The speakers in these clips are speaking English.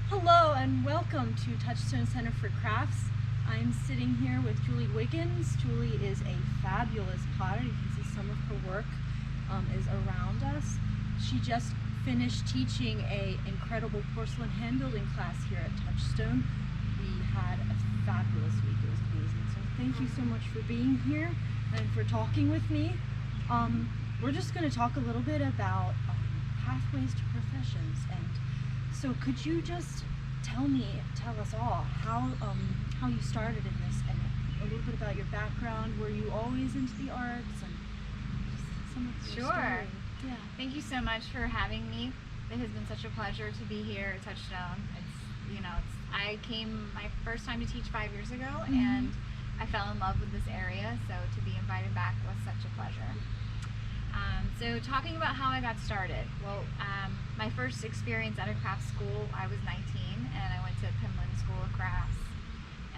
Hello and welcome to Touchstone Center for Crafts. I'm sitting here with Julie Wiggins. Julie is a fabulous potter. You can see some of her work is around us. She just finished teaching an incredible porcelain hand building class here at Touchstone. We had a fabulous week. It was amazing. So thank you so much for being here and for talking with me. We're just going to talk a little bit about pathways to professions. And so could you just tell us all how you started in this and a little bit about your background? Were you always into the arts and just some of your story? Yeah. Thank you so much for having me. It has been such a pleasure to be here at Touchstone. I came my first time to teach 5 years ago, and I fell in love with this area, so to be invited back was such a pleasure. So talking about how I got started, well, my first experience at a craft school, I was 19, and I went to Penland School of Crafts.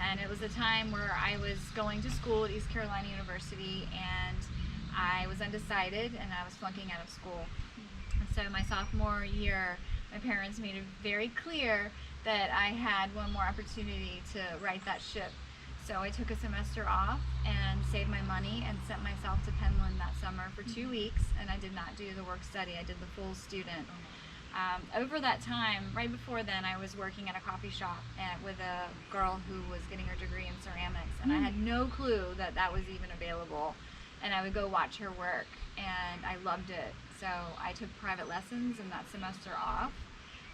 And it was a time where I was going to school at East Carolina University, and I was undecided, and I was flunking out of school. And so my sophomore year, my parents made it very clear that I had one more opportunity to right that ship. So I took a semester off and saved my money and sent myself to Penland that summer for 2 weeks, and I did not do the work study. I did the full student. Over that time, right before then, I was working at a coffee shop with a girl who was getting her degree in ceramics, and I had no clue that that was even available. And I would go watch her work, and I loved it. So I took private lessons in that semester off.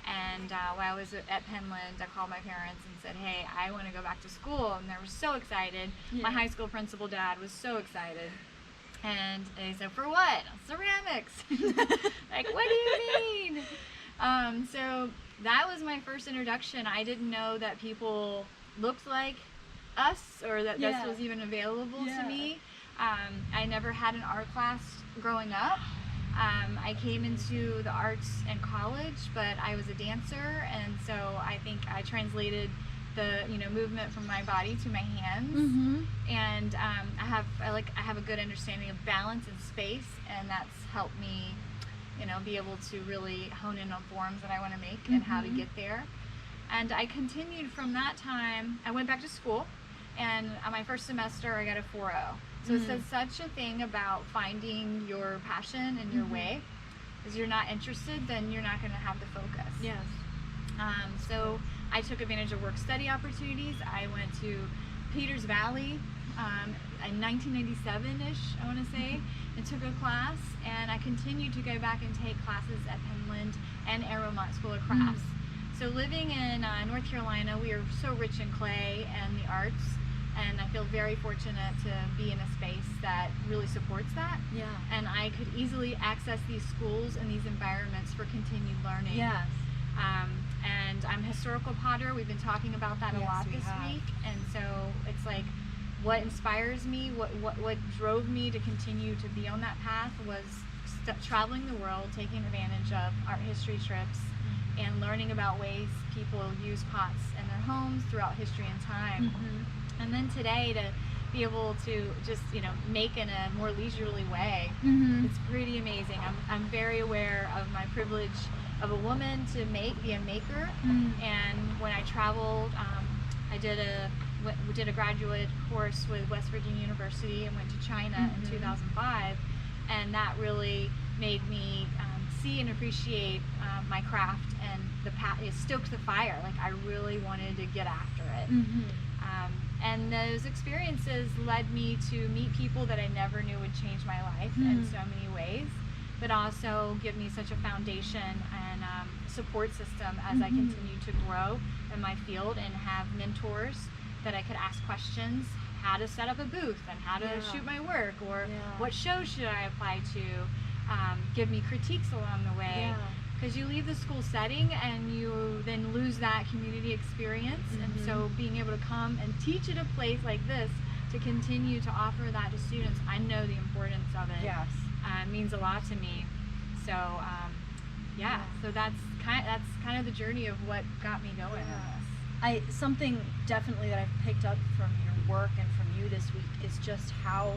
And while I was at Penland, I called my parents and said, hey, I want to go back to school. And they were so excited. Yeah. My high school principal dad was so excited. And they said, for what? Ceramics. Like, what do you mean? So that was my first introduction. I didn't know that people looked like us, or that this was even available to me. I never had an art class growing up. I came into the arts in college, but I was a dancer, and so I think I translated the movement from my body to my hands. And I have a good understanding of balance and space, and that's helped me be able to really hone in on forms that I want to make and how to get there. And I continued from that time. I went back to school, and my first semester I got a 4.0. So it says such a thing about finding your passion and your way. If you're not interested, then you're not going to have the focus. Yes. So I took advantage of work-study opportunities. I went to Peters Valley in 1997-ish, I want to say, and took a class. And I continued to go back and take classes at Penland and Aeromont School of Crafts. So living in North Carolina, we are so rich in clay and the arts. And I feel very fortunate to be in a space that really supports that. Yeah. And I could easily access these schools and these environments for continued learning. Yes. And I'm a historical potter. We've been talking about that a lot this week. And so it's like, what inspires me, what drove me to continue to be on that path was traveling the world, taking advantage of art history trips, and learning about ways people use pots in their homes throughout history and time. And then today to be able to just make in a more leisurely way, it's pretty amazing. I'm very aware of my privilege of a woman to be a maker. And when I traveled, I did a graduate course with West Virginia University and went to China in 2005, and that really made me see and appreciate my craft, and it stoked the fire. Like, I really wanted to get after it. And those experiences led me to meet people that I never knew would change my life in so many ways, but also give me such a foundation and support system as I continue to grow in my field and have mentors that I could ask questions, how to set up a booth and how to shoot my work, or what shows should I apply to, give me critiques along the way. Because you leave the school setting and you then lose that community experience. And so being able to come and teach at a place like this to continue to offer that to students, I know the importance of it. Yes. Means a lot to me. So so that's kind of the journey of what got me going on this. Something definitely that I've picked up from your work and from you this week is just how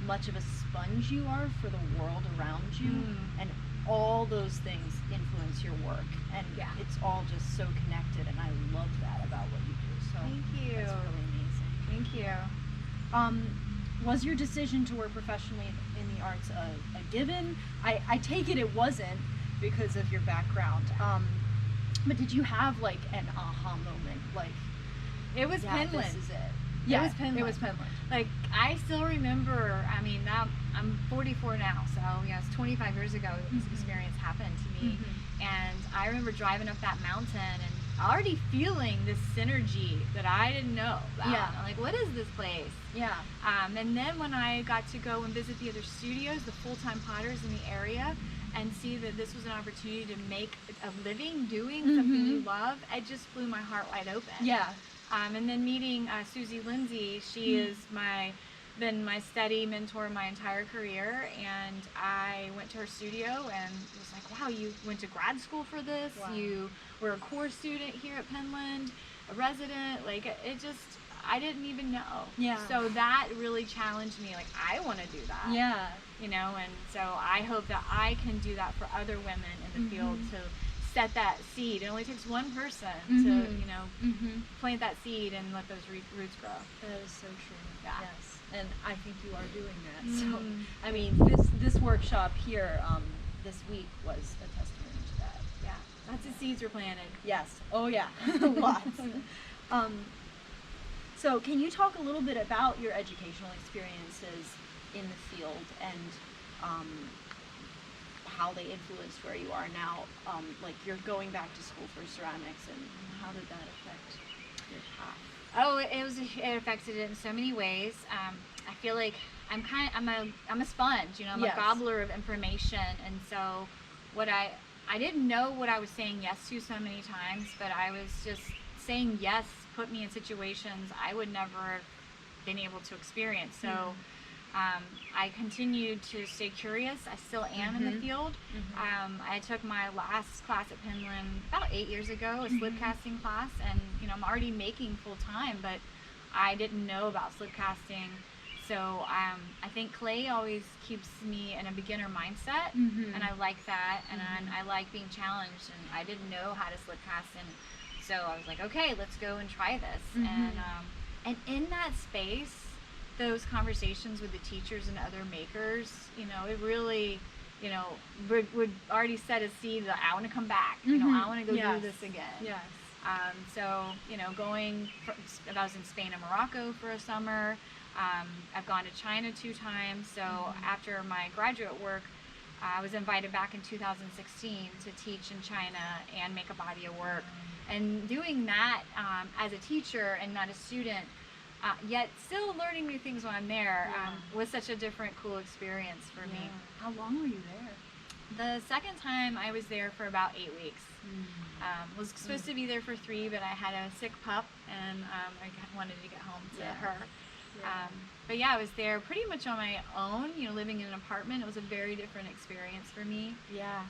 much of a sponge you are for the world around you, and all those things influence your work, and it's all just so connected, and I love that about what you do. So thank you. That's really amazing. Thank you. Was your decision to work professionally in the arts a given? I take it wasn't because of your background. But did you have like an aha moment? Like, it was Penland. This is it. Yeah, It was Penland. Like, I still remember, I mean, now I'm 44 now, so it's 25 years ago this experience happened to me. And I remember driving up that mountain and already feeling this synergy that I didn't know about. I'm like, what is this place? And then when I got to go and visit the other studios, the full-time potters in the area, and see that this was an opportunity to make a living doing something you love, it just blew my heart wide open. And then meeting Susie Lindsay, she is been my study mentor my entire career, and I went to her studio and was like, wow, you went to grad school for this, you were a core student here at Penland, a resident, like it just, I didn't even know. So that really challenged me, like, I want to do that. You know, and so I hope that I can do that for other women in the field, to set that seed. It only takes one person to, you know, plant that seed and let those roots grow. That is so true. Yes, and I think you are doing that. So, I mean, this workshop here this week was a testimony to that. Lots of seeds were planted. Yes. Oh yeah, lots. So, can you talk a little bit about your educational experiences in the field and how they influenced where you are now? Like, you're going back to school for ceramics, and how did that affect your path? Oh, it affected it in so many ways. I feel like I'm a sponge, you know, I'm a gobbler of information, and so I didn't know what I was saying yes to so many times, but I was just saying yes put me in situations I would never have been able to experience. So I continued to stay curious. I still am in the field. I took my last class at Penland about 8 years ago, a slip casting class, and you know, I'm already making full time, but I didn't know about slip casting. So I think clay always keeps me in a beginner mindset, and I like that, and I like being challenged, and I didn't know how to slip cast, and so I was like, okay, let's go and try this. And in that space, those conversations with the teachers and other makers, you know, it really, you know, would already set a seed that I want to come back. You know, I want to go do this again. So, you know, I was in Spain and Morocco for a summer. I've gone to China 2 times. So after my graduate work, I was invited back in 2016 to teach in China and make a body of work. And doing that as a teacher and not a student, yet still learning new things while I'm there, was such a different, cool experience for me. How long were you there? The second time I was there for about 8 weeks. Was supposed to be there for 3, but I had a sick pup, and I wanted to get home to her. But yeah, I was there pretty much on my own, you know, living in an apartment. It was a very different experience for me.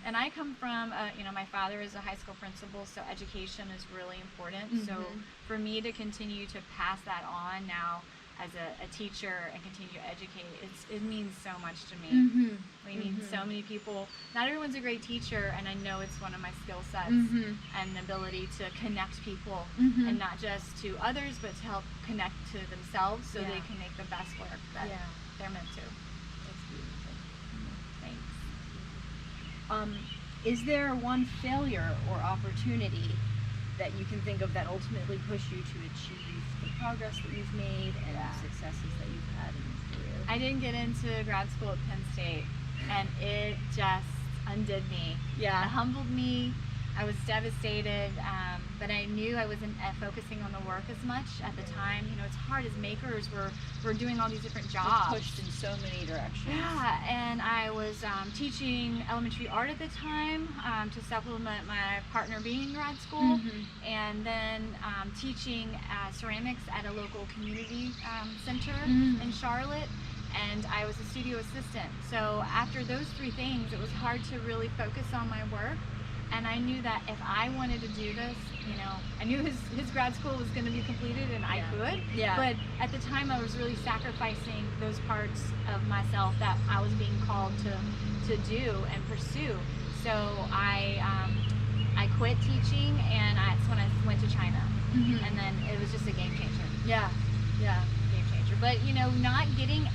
And I come from, you know, my father is a high school principal, so education is really important. So for me to continue to pass that on now as a teacher and continue to educate, it means so much to me. We need so many people. Not everyone's a great teacher, and I know it's one of my skill sets, and the ability to connect people, and not just to others, but to help connect to themselves so they can make the best work that they're meant to. That's beautiful. Thanks. Is there one failure or opportunity that you can think of that ultimately pushed you to achieve the progress that you've made and the successes that you've had in your career? I didn't get into grad school at Penn State, and it just undid me. It humbled me. I was devastated, but I knew I wasn't focusing on the work as much at the time. You know, it's hard as makers. We're doing all these different jobs. We're pushed in so many directions. And I was teaching elementary art at the time to supplement my partner being in grad school, and then teaching ceramics at a local community center in Charlotte. And I was a studio assistant. So after those 3 things, it was hard to really focus on my work. And I knew that if I wanted to do this, you know, I knew his grad school was going to be completed, and I could. But at the time, I was really sacrificing those parts of myself that I was being called to do and pursue. so I quit teaching, and that's when I went to China, and then it was just a game changer. Yeah. Game changer. But you know, not getting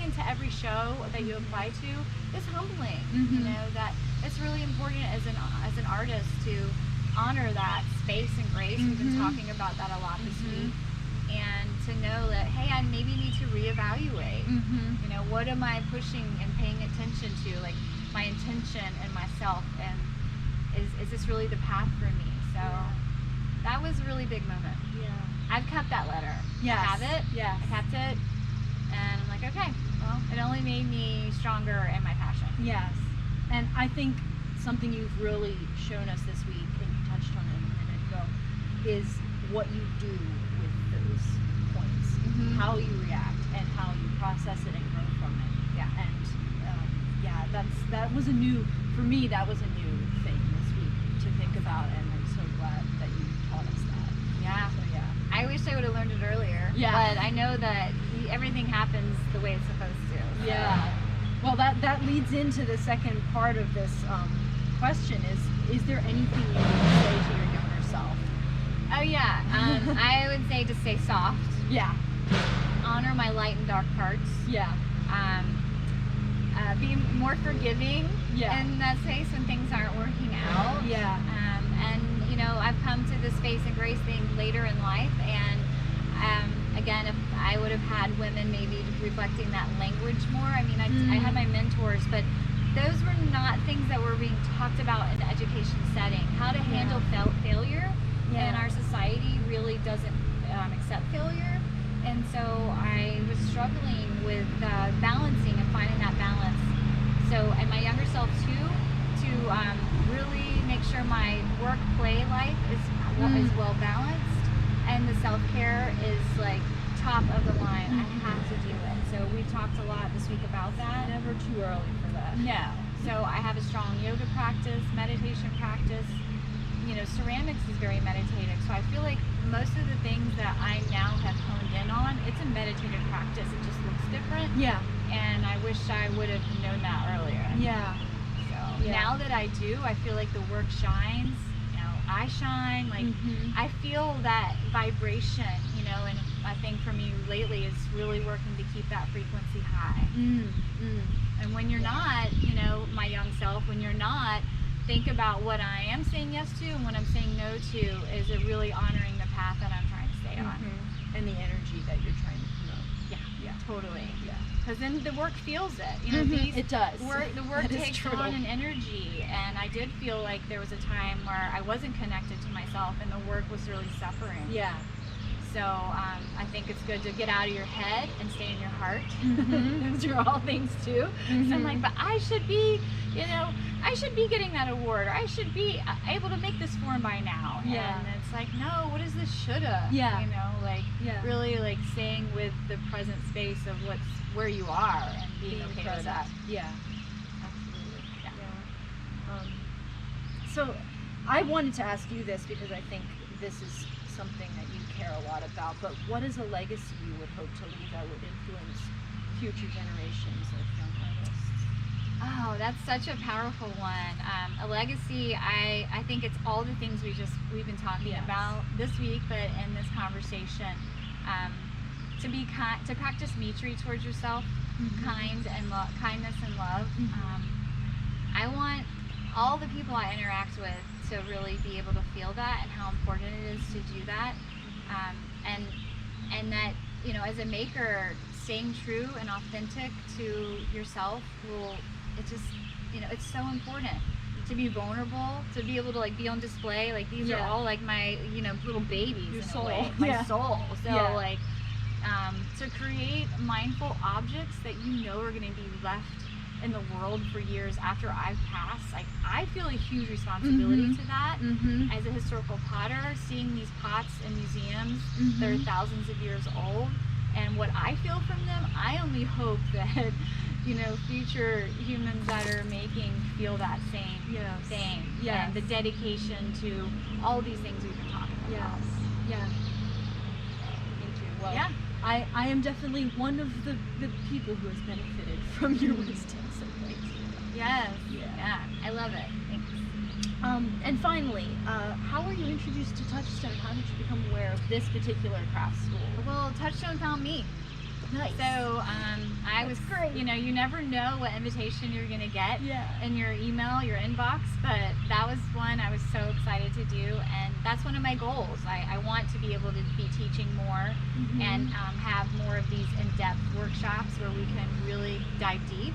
into every show that you apply to is humbling. You know, that it's really important as an artist to honor that space and grace. We've been talking about that a lot this week, and to know that, hey, I maybe need to reevaluate. You know, what am I pushing and paying attention to, like my intention and myself, and is this really the path for me? So that was a really big moment. I've kept that letter. Yes. I have it. Yes. I kept it, and I'm like, okay, well, it only made me stronger in my passion. Yes. And I think something you've really shown us this week, and you touched on it a minute ago, is what you do with those points, how you react, and how you process it and grow from it. Yeah. And that was a new, for me, that was a new thing this week to think about, and I'm so glad that you taught us that. Yeah. So yeah. I wish I would have learned it earlier. Yeah. But I know that everything happens the way it's supposed to. Yeah. Well, that leads into the second part of this question is there anything you would say to your younger self? Oh yeah. I would say to stay soft. Yeah. Honor my light and dark parts. Yeah. Be more forgiving in that space when things aren't working out. Yeah. And you know, I've come to the space and grace thing later in life, and again, if I would have had women maybe reflecting that language more. I mean, I had my mentors, but those were not things that were being talked about in the education setting. How to handle failure in our society really doesn't accept failure. And so I was struggling with balancing and finding that balance. So, and my younger self too, to really make sure my work-play life is well balanced, and the self-care is like top of the line. I have to do it. So we talked a lot this week about that. Never too early for that. No. So I have a strong yoga practice, meditation practice. You know, ceramics is very meditative. So I feel like most of the things that I now have honed in on, it's a meditative practice. It just looks different. Yeah. And I wish I would have known that earlier. Yeah. So now that I do, I feel like the work shines. You know, I shine. Like I feel that vibration. You know, and I think for me lately is really working to keep that frequency high. And when you're not, you know, my young self, when you're not, think about what I am saying yes to and what I'm saying no to. Is it really honoring the path that I'm trying to stay on? And the energy that you're trying to promote. Yeah, totally. Yeah. Because then the work feels it. You know, It does. The work takes on an energy, and I did feel like there was a time where I wasn't connected to myself, and the work was really suffering. Yeah. So I think it's good to get out of your head and stay in your heart. Those are all things too. So I'm like, but I should be, you know, I should be getting that award, or I should be able to make this form by now. Yeah. And it's like, no, what is this shoulda? Yeah. You know, like really like staying with the present space of where you are and being okay with that. Yeah. Absolutely. Yeah. So I wanted to ask you this because I think this is something that you care a lot about, but what is a legacy you would hope to leave that would influence future generations of young artists? Oh, that's such a powerful one. A legacy, I think it's all the things we've been talking about this week, but in this conversation, to be kind, to practice Mitri towards yourself, kindness and love. I want all the people I interact with to really be able to feel that and how important it is to do that, and that, you know, as a maker, staying true and authentic to yourself it's so important to be vulnerable, to be able to like be on display. Like these are all like my, you know, little babies. Your in soul. a way. My soul. So like to create mindful objects that you know are going to be left in the world for years after I've passed. Like I feel a huge responsibility to that as a historical potter, seeing these pots in museums that are thousands of years old, and what I feel from them, I only hope that, you know, future humans that are making feel that same thing. Yes. And the dedication to all these things we've been talking about. Yeah. Me too. Well, Yeah. I am definitely one of the people who has benefited from your wisdom, so thank you. Yes. Yeah. Yeah. I love it. Thanks. And finally, how were you introduced to Touchstone? How did you become aware of this particular craft school? Well, Touchstone found me. Nice. So I was, great. you know, you never know what invitation you're gonna get Yeah. in your email, your inbox, but that was one I was so excited to do, and that's one of my goals. I want to be able to be teaching more and have more of these in-depth workshops where we can really dive deep.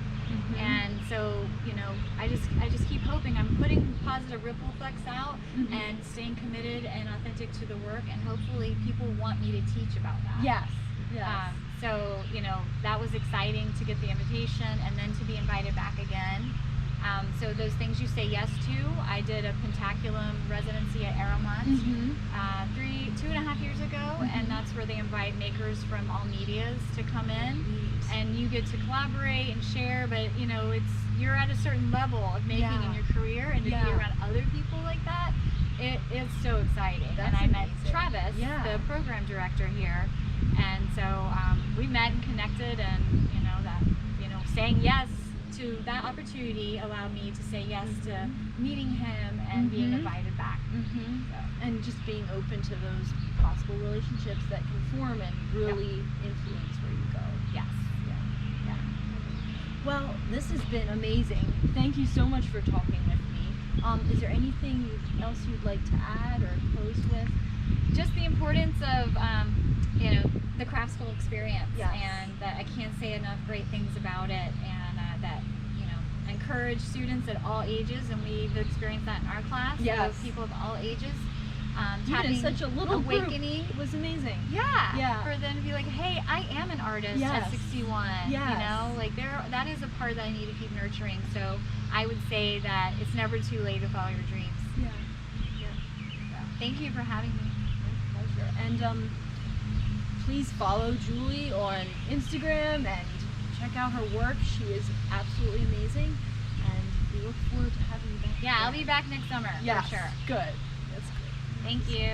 And so, you know, I just keep hoping I'm putting positive ripple effects out and staying committed and authentic to the work, and hopefully people want me to teach about that. Yes. Yes. So, you know, that was exciting to get the invitation and then to be invited back again. So those things you say yes to, I did a pentaculum residency at Aramont 2.5 years ago, and that's where they invite makers from all medias to come in, and you get to collaborate and share, but you know, you're at a certain level of making in your career, and to be around other people like that, it's so exciting. That's and I met amazing. Travis, the program director here, and so we met and connected, and saying yes to that opportunity allowed me to say yes to meeting him and being invited back. So. And just being open to those possible relationships that can form and really influence where you go. Yes. Yeah. Well, this has been amazing. Thank you so much for talking with me. Is there anything else you'd like to add or close with? Just the importance of the craft school experience, Yes. and that I can't say enough great things about it, and that encourage students at all ages, and we've experienced that in our class. Yes. So people of all ages. Even in such a little awakening. group, it was amazing. Yeah. For them to be like, hey, I am an artist at 61. Yes. You know, like that is a part that I need to keep nurturing. So I would say that it's never too late to follow your dreams. Yeah. So, thank you for having me. My pleasure. And please follow Julie on Instagram and check out her work. She is absolutely amazing, and we look forward to having you back. Yeah, I'll be back next summer. Yes. For sure. Good. That's good. Thank you.